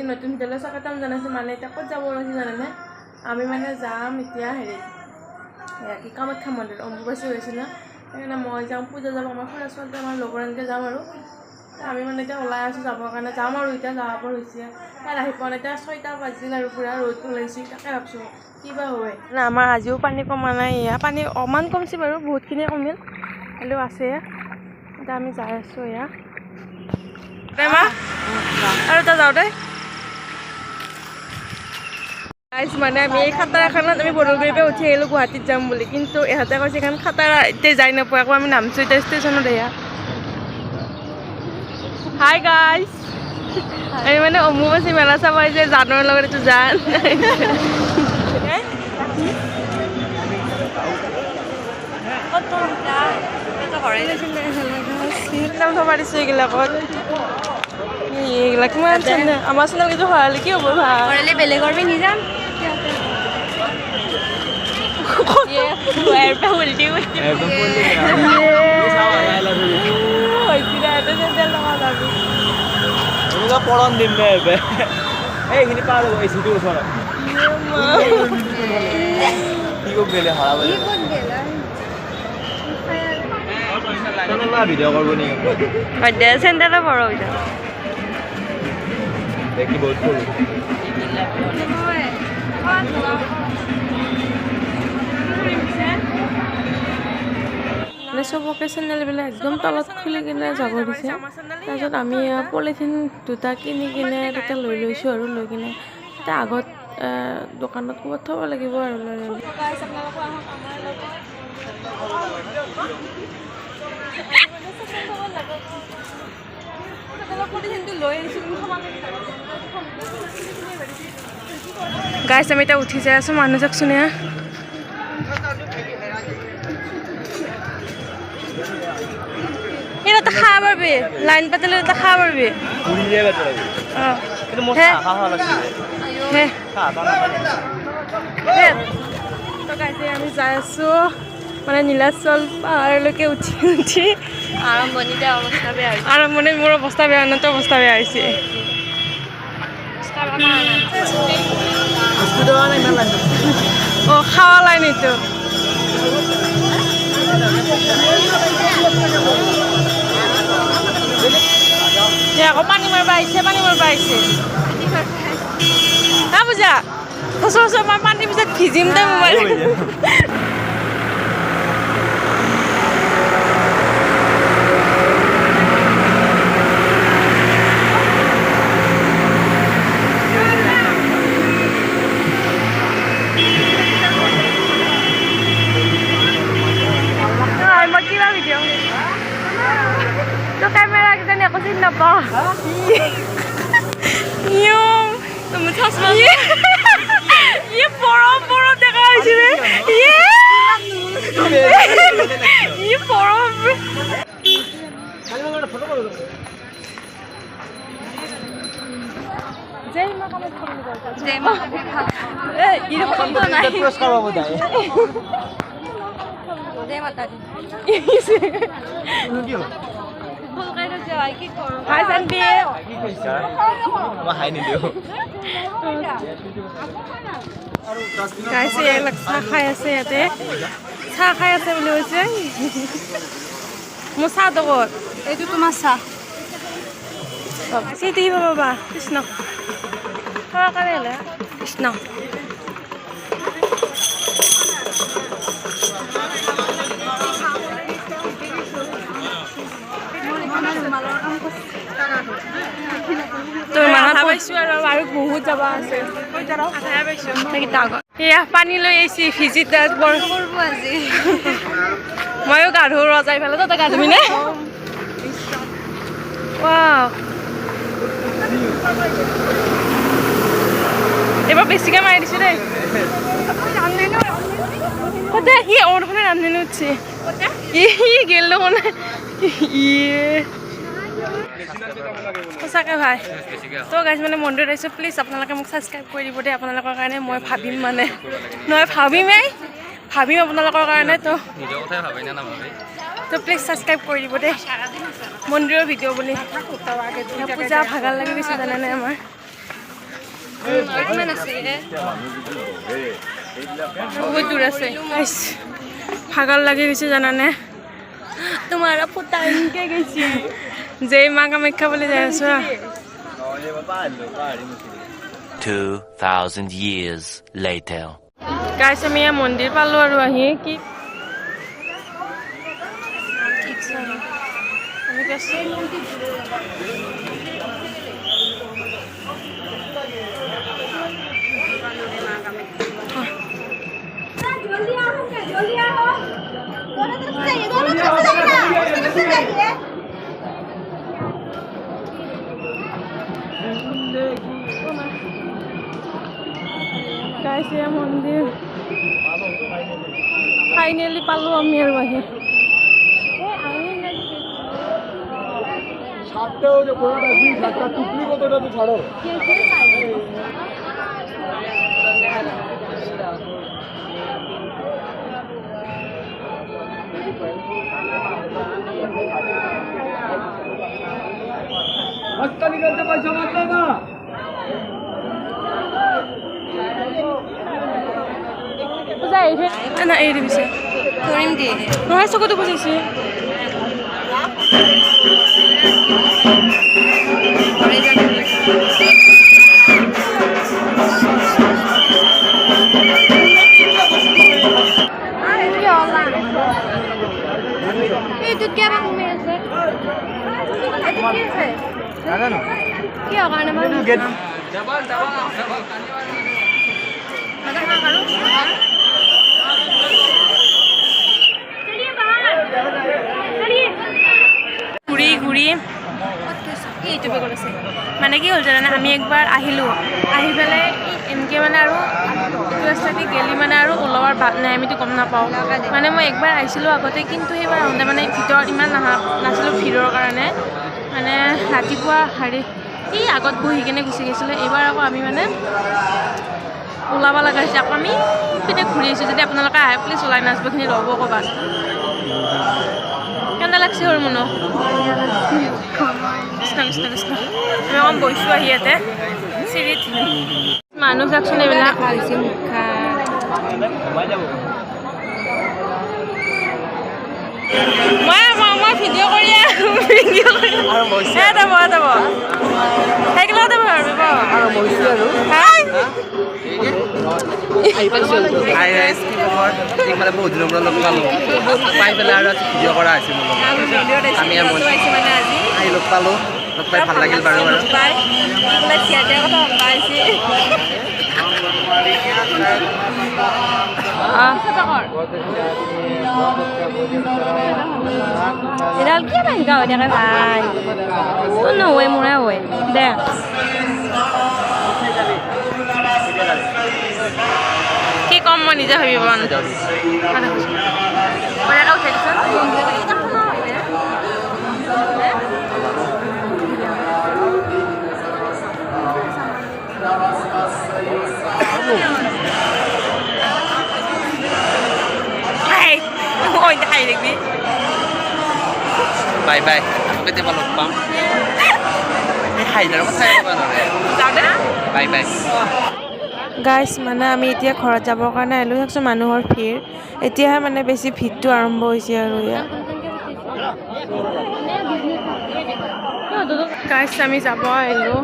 নতুন ভিডিঅ'লৈ স্বাগতম জনাইছোঁ। মানে এতিয়া ক'ত যাব ওলাইছোঁ জানেনে? আমি মানে যাম এতিয়া কি কামাখ্যা মন্দিৰ অম্বুবাচী হৈছিল ন, সেইকাৰণে মই যাম, পূজা যাব, আমাৰ খুৰা ছোৱালী আমাৰ লগৰ এনেকৈ যাম আৰু আমি মানে এতিয়া ওলাই আছোঁ যাবৰ কাৰণে। যাম আৰু এতিয়া যাব হৈছে তাত আহি পোৱা নাই। এতিয়া 6টা বাজিল আৰু পূৰা ৰ'দ ওলাইছে। তাকে ভাবছোঁ কিবা হয় না। আমাৰ আজিও পানী কমা নাই, এয়া পানী অকণমান কমছে বাৰু, বহুতখিনি কমিল হ'লেও আছে। এতিয়া আমি যাই আছোঁ এয়া আৰু এটা যাওঁ দেই গাইজ। মানে আমি এই খাটাৰাখনত আমি বৰগুৰিৰ পৰা উঠি আহিলোঁ গুৱাহাটীত যাম বুলি, কিন্তু ইহঁতে কৈছে এইখন খাটাৰা এতিয়া যাই নাপায়। আকৌ আমি নামছোঁ এতিয়া ষ্টেচনত। এয়া হাই গাইজ, আমি মানে অম্বুবাচী মেলা চাব আহিছে জানৰ লগত। এইটো জান পাৰিছোঁ এইগিলাকত। এইগিলাক কিমান চেনে আমাৰ চেনেল কিন্তু ভৰালে কি হ'ব? ভাল বেলেগৰ পিন্ধি যাম। পৰম দিম দে এইখিনি পাৰ এইটো ওচৰত কি ক'ত গেলে হৰাব ভিডিঅ' কৰিব নেকি? চেণ্ডেলে বৰ দেখি বহুত সৰু মানে চবকে চেণ্ডেলবিলাক একদম তলত খুলি কিনে যাব দিছে। তাৰপিছত আমি পলিথিন দুটা কিনি কিনে তাতে লৈ লৈছোঁ আৰু লৈ কিনে এতিয়া আগত দোকানত ক'ৰবাত থ'ব লাগিব আৰু লৈ গাইছ। আমি এতিয়া উঠি যাই আছোঁ, মানুহ চাওকচোন। এটা খাব পারবি, লাইন পাতলে এটা খাব পারবি। তো গাইছে আমি যাই আছোঁ মানে নীলাচল পাহাৰলৈকে উঠি উঠি আৰম্ভণিতে অৱস্থা বেয়া হৈছে। আৰম্ভণিত মোৰ অৱস্থা বেয়া নহয়, তোৰ অৱস্থা বেয়া হৈছে। অঁ খাৱা লাইন এইটো। আকৌ পানী মাৰিব আহিছে, পানী মাৰিব আহিছে। হা পূজা ওচৰ মই পানীৰ পিছত ভিজিম দে মোবাইল। মই কিবা ভিডিঅ' তো কেমেৰা কিজানি একো চিনি নাপাওঁ। বৰফ বৰফ দেখা হৈছে ৰে। বৰফ চাহ খাই আছে, ইয়াতে চাহ খাই আছে বুলি কৈছে। মোৰ চাহটো ক'ত? এইটো তোমাৰ চাহ। চিটি পাবা কৃষ্ণ খাব কাৰণে হ'লে কৃষ্ণ। আৰু বহুত যাব আছে। সেয়া পানী লৈ আহিছি ভিজি বৰ কৰিব আজি। ময়ো গা ধুওঁ ৰজাই পেলাই, তই গা ধুবি নে? এইবাৰ বেছিকৈ মাৰি দিছোঁ দেই। দে ই অৰখনে ৰান্ধনি উঠছে ই গেল দেখোনে। সঁচাকৈ ভাই। তো গাইজ মানে মন্দিৰত আহিছোঁ, প্লিজ আপোনালোকে মোক ছাবস্ক্ৰাইব কৰি দিব দেই। আপোনালোকৰ কাৰণে মই ভাবিম, মানে নহয় ভাবিম আপোনালোকৰ কাৰণে। তো প্লিজ ছাবস্ক্ৰাইব কৰি দিব দেই। মন্দিৰৰ ভিডিঅ' বুলি পূজা ভাগাৰ লাগি গৈছে জানেনে আমাৰ। বহুত দূৰ আছে ভাগৰ লাগি গৈছে জানানে তোমাৰ ফুটা এনেকৈ গৈছে যে মা কামাখ্যা বুলি যাই আছো 2,000 years later. গাইছ আমি ইয়াৰ মন্দিৰ পালো আৰু আহি কি গাইছে মন্দিৰ ফাইনেলি পালো আমি আৰু আহি না এই দিছে কৰিম দিয়ে নহয় চকুতো বুজিছে এইটোত কিয় কমি আছে কিয় কাৰণে ঘূৰি ঘূৰি ইউটিউবে কৰিছে মানে কি হ'ল জানানে আমি একবাৰ আহিলোঁ আহি পেলাই এনেকৈ মানে আৰু এইটো ৰাস্তাদি গেলি মানে আৰু ওলোৱাৰ বাট নাই আমিতো গম নাপাওঁ মানে মই একবাৰ আহিছিলোঁ আগতে কিন্তু সেইবাৰ আহোঁতে মানে ভিতৰত ইমান নাছিলোঁ ভিৰৰ কাৰণে মানে ৰাতিপুৱা এই আগত বহি কিনে গুচি গৈছিলোঁ এইবাৰ আকৌ আমি মানে ওলাব লগা হৈছে আকৌ আমি পিনে ঘূৰি আহিছোঁ যদি আপোনালোকে আহে প্লিজ ওলাই নাচবখিনি ল'ব ক'ৰবাত কেনে লাগছে সৰু মনো কৃষ্ণ কৃষ্ণ কৃষ্ণ আমি অকণ বহিছোঁ আহি ইয়াতে চিৰিত মানুহ চাওকচোন এইবিলাক মই ভিডিঅ' কৰি যাব সেইগিলাতে ভাবিব মানে বহুত দিনৰ পৰা লগ পালোঁ পাই পেলাই আৰু ভিডিঅ' কৰা হৈছে আমি আহি লগ পালোঁ লগ পাই ভাল লাগিল বাৰু এডাল কি বান্ধা হৈ থাকে ভাই তোৰ নহয় মোৰে হয় দে কি কম মই নিজে ভাবিব খাই দেখবি বাই বাই কেতিয়াবা লগ পাম হাইদাৰৰ কথা বাই বাই গাইছ মানে আমি এতিয়া ঘৰত যাবৰ কাৰণে আহিলোঁ চাওকচোন মানুহৰ ভিৰ এতিয়াহে মানে বেছি ভিৰটো আৰম্ভ হৈছে আৰু ইয়াত গাইছ আমি যাব আহিলোঁ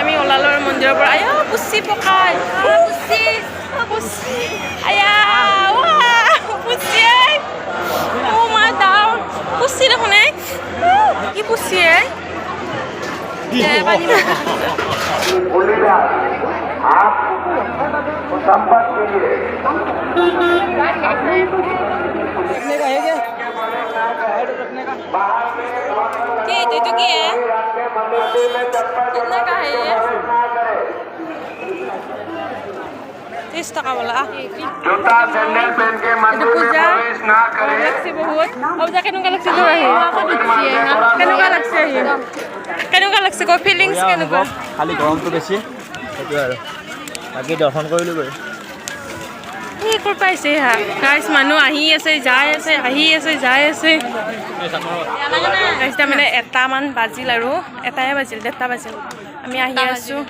আমি ওলালৰ মন্দিৰৰ পৰা আয়া পুচি পকাই পুচি আয়া পুচি অ' মা ডাউন পুচি দেখোন কি পুচি तो क्या है कितना का है ये 30 टका वाला जूता सैंडल पहन के मंदिर में प्रवेश ना करें लगसे बहुत अब जा केनुका लगसे जो है केनुका लगसे को फीलिंग्स केनुका खाली गरमটো বেছি সেইটো আৰু বাকী দৰ্শন কৰিলোঁ বাৰু এই ক'ত পাইছে হা গাইছ মানুহ আহি আছে যাই আছে আহি আছে যাই আছে গাইছ তাৰমানে 1টামান বাজিল আৰু 1টাই বাজিল 1:30 বাজিল আমি আহি আছোঁ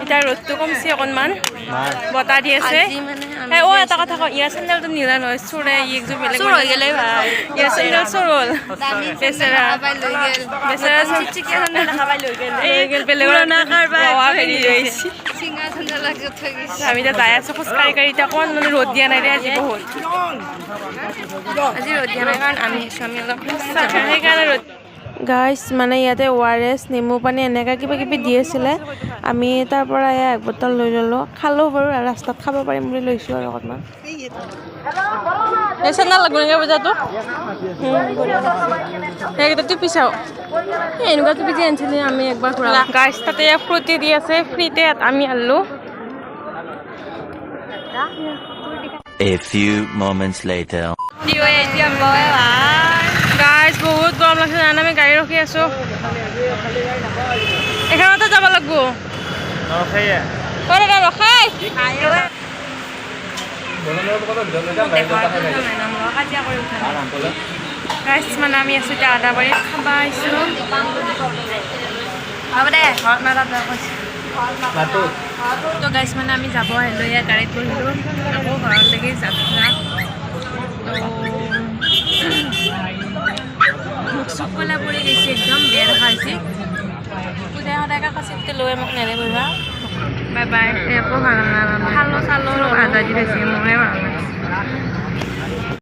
এতিয়া ৰ'দটো কমছে অকণমান বতাহ দি আছে অ' এটা কথা কওঁ ইয়াৰ চেণ্ডেলটো নীলা নহয় চোৰে একযোৰ বেলেগ হৈ গ'লে ভাই ইয়াৰ চেণ্ডেল চোৰ হ'ল বেচেৰা বেচেৰা লৈ গ'ল বেলেগৰ হেৰি লৈছে আমি এতিয়া যাই আছোঁ খোজকাঢ়ি কাঢ়ি এতিয়া অকণ মানে ৰ'দ দিয়া নাই দে আজি বহুত আজি ৰ'দ দিয়া নাই কাৰণ আমি অলপ সেইকাৰণে ৰ'দ গাইছ মানে ইয়াতে ORS নেমু পানী এনেকুৱা কিবা কিবি দি আছিলে আমি তাৰ পৰা এক বটল লৈ ল'লোঁ খালোঁ বাৰু ৰাস্তাত খাব পাৰিম বুলি লৈছোঁ আৰু অকণমান এই চেণ্ডেল লাগব নেকি বজাৰটো সেইকেইটা টিপি চাওঁ এনেকুৱা টিপি যে আনিছিলি আমি একবাৰ ঘূৰা গাইছ তাতে ফ্ৰুটি দি আছে ফ্ৰীতে আমি আনিলোঁ A few moments later. গাইছ বহুত গৰম লাগছে জানা আমি গাড়ী ৰখি আছোঁ এখানতে যাব লাগিব ৰখাই গাইছ মানে আমি আছোঁ এতিয়া আদাবাৰীত খাব আহিছোঁ তো গাইছ মানে আমি যাব আহিলোঁ ইয়াৰ গাড়ীত বহিলোঁ আকৌ ঘৰলৈকে যাত্ৰা চুপ কলা পৰি গৈছে একদম বেয়া দেখা হৈছে পূজাই সদায় কাকা চিটতে লৈ মোক নেৰে বহিবা বাই বাই একো ভাল নালাগে খালো চালো আদা দি দিছে মোৰে ভাল